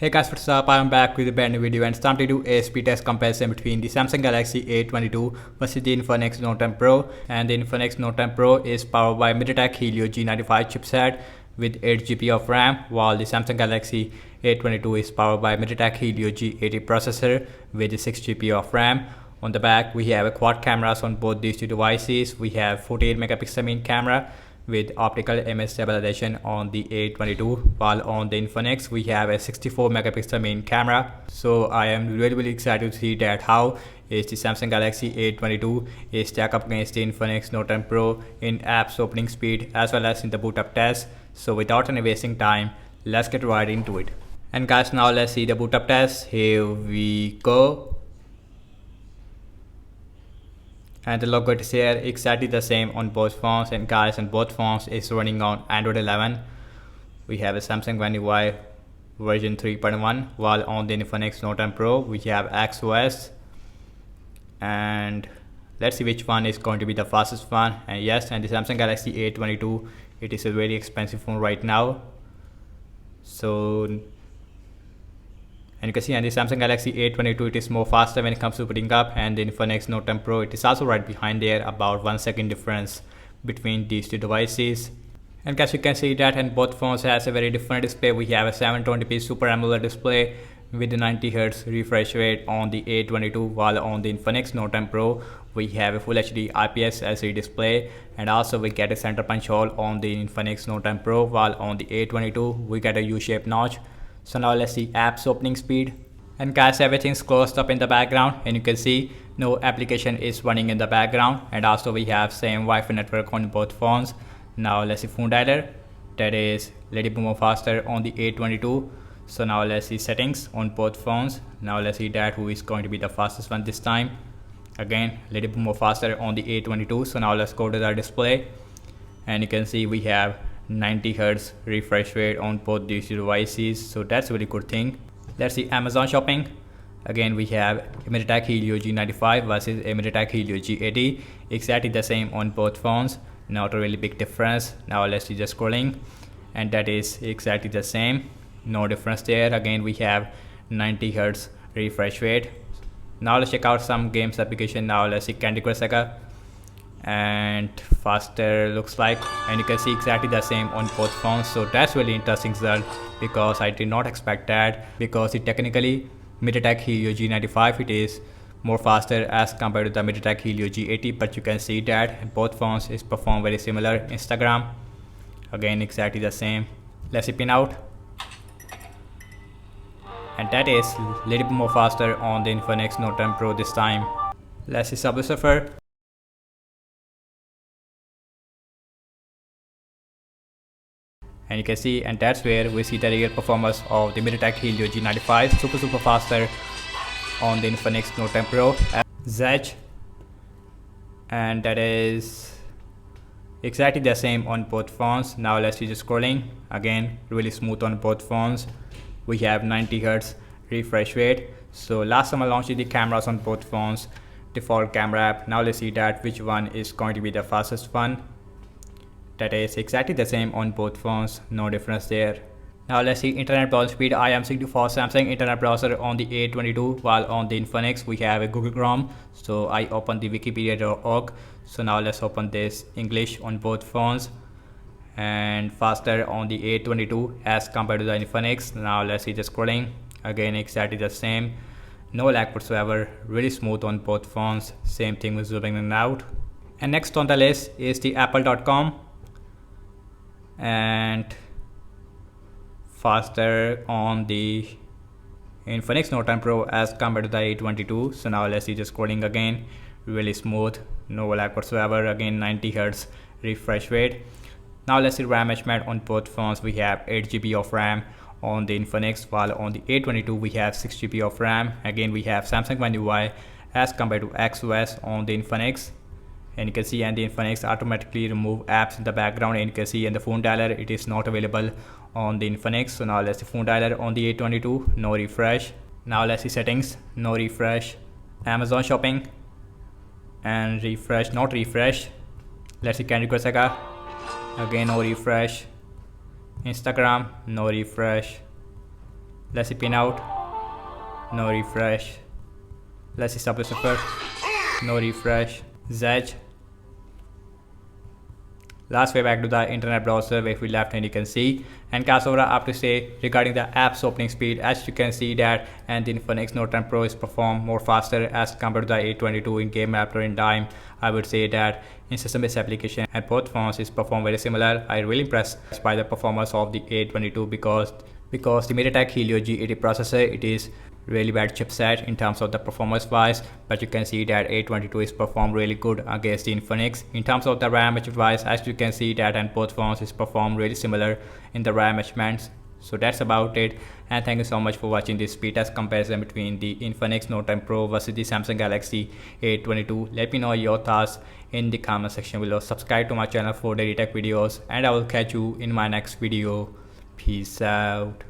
Hey guys, what's up? I'm back with a brand new video and it's time to do a speed test comparison between the Samsung Galaxy A22 versus the Infinix Note 10 Pro. And the Infinix Note 10 Pro is powered by Mediatek Helio G95 chipset with 8GB of RAM, while the Samsung Galaxy A22 is powered by Mediatek Helio G80 processor with 6GB of RAM. On the back, we have a quad cameras on both these two devices. We have 48 megapixel main camera with optical image stabilization on the A22, while on the Infinix we have a 64 megapixel main camera. So I am really excited to see that how is the Samsung Galaxy A22 is stack up against the Infinix Note 10 Pro in apps opening speed as well as in the boot up test. So without any wasting time, let's get right into it. And guys, now let's see the boot up test. Here we go. And the logo is here exactly the same on both phones, and guys, on both phones is running on Android 11. We have a Samsung One UI version 3.1, while on the Infinix Note 10 Pro we have XOS. And let's see which one is going to be the fastest one. And yes, and the Samsung Galaxy A22, it is a very expensive phone right now. So and you can see on the Samsung Galaxy A22 it is more faster when it comes to booting up, and the Infinix Note 10 Pro it is also right behind there, about 1 second difference between these two devices. And guys, you can see that and both phones has a very different display. We have a 720p Super AMOLED display with a 90Hz refresh rate on the A22, while on the Infinix Note 10 Pro we have a Full HD IPS LCD display, and also we get a center punch hole on the Infinix Note 10 Pro, while on the A22 we get a U-shaped notch. So now let's see apps opening speed. And guys, everything's closed up in the background, and you can see no application is running in the background, and also we have same Wi-Fi network on both phones. Now let's see phone dialer, that is little bit more faster on the A22. So now let's see settings on both phones. Now let's see that who is going to be the fastest one this time. Again, little bit more faster on the A22. So now let's go to the display, and you can see we have 90Hz refresh rate on both these devices, so that's a really good thing. Let's see Amazon shopping. Again, we have Mediatek Helio G95 versus Mediatek Helio G80, exactly the same on both phones, not a really big difference. Now let's see just scrolling, and that is exactly the same, no difference there. Again, we have 90Hz refresh rate. Now let's check out some games application. Now let's see Candy Crush Saga, and faster looks like, and you can see exactly the same on both phones. So that's really interesting result, because I did not expect that, because it technically Mediatek Helio G95 it is more faster as compared to the Mediatek Helio G80, but you can see that both phones is perform very similar. Instagram, again exactly the same. Let's see pin out, and that is a little bit more faster on the Infinix Note 10 Pro this time. Let's see Subway Surfer. And you can see, and that's where we see the real performance of the Mediatek Helio G95, super faster on the Infinix Note 10 Pro. Zedge, and that is exactly the same on both phones. Now let's see just scrolling, again really smooth on both phones. We have 90Hz refresh rate. So last time I launched the cameras on both phones, default camera app. Now let's see that which one is going to be the fastest one. That is exactly the same on both phones, no difference there. Now let's see internet browser speed. I am seeing for Samsung internet browser on the A22, while on the Infinix we have a Google Chrome. So I open the wikipedia.org. So now let's open this English on both phones, and faster on the A22 as compared to the Infinix. Now let's see the scrolling, again exactly the same, no lag whatsoever, really smooth on both phones. Same thing with zooming in and out. And next on the list is the apple.com, and faster on the Infinix Note 10 Pro as compared to the A22. So now let's see just scrolling, again really smooth, no lag whatsoever, again 90Hz refresh rate. Now let's see RAM management on both phones. We have 8GB of RAM on the Infinix, while on the A22 we have 6GB of RAM. Again, we have Samsung One UI as compared to XOS on the Infinix. And you can see, and the Infinix automatically remove apps in the background, and you can see in the phone dialer it is not available on the Infinix. So now let's see phone dialer on the A22, no refresh. Now let's see settings, no refresh. Amazon shopping, and refresh, not refresh. Let's see Candy Crush Saga, again no refresh. Instagram, no refresh. Let's see pin out. No refresh. Let's see subwoofer. No refresh. Zedge. Last way back to the internet browser where if we left and you can see. And Kasora up to say regarding the app's opening speed, as you can see that and the Infinix Note 10 Pro is perform more faster as compared to the A22 in game map or in time. I would say that in system-based application and both phones is perform very similar. I really impressed by the performance of the A22 because the Mediatek Helio G80 processor, it is really bad chipset in terms of the performance wise, but you can see that A22 is performed really good against the Infinix. In terms of the RAM wise, as you can see that and both phones is performed really similar in the RAM measurements. So that's about it, and thank you so much for watching this speed test comparison between the Infinix Note 10 Pro versus the Samsung Galaxy A22. Let me know your thoughts in the comment section below. Subscribe to my channel for daily tech videos, and I will catch you in my next video. Peace out.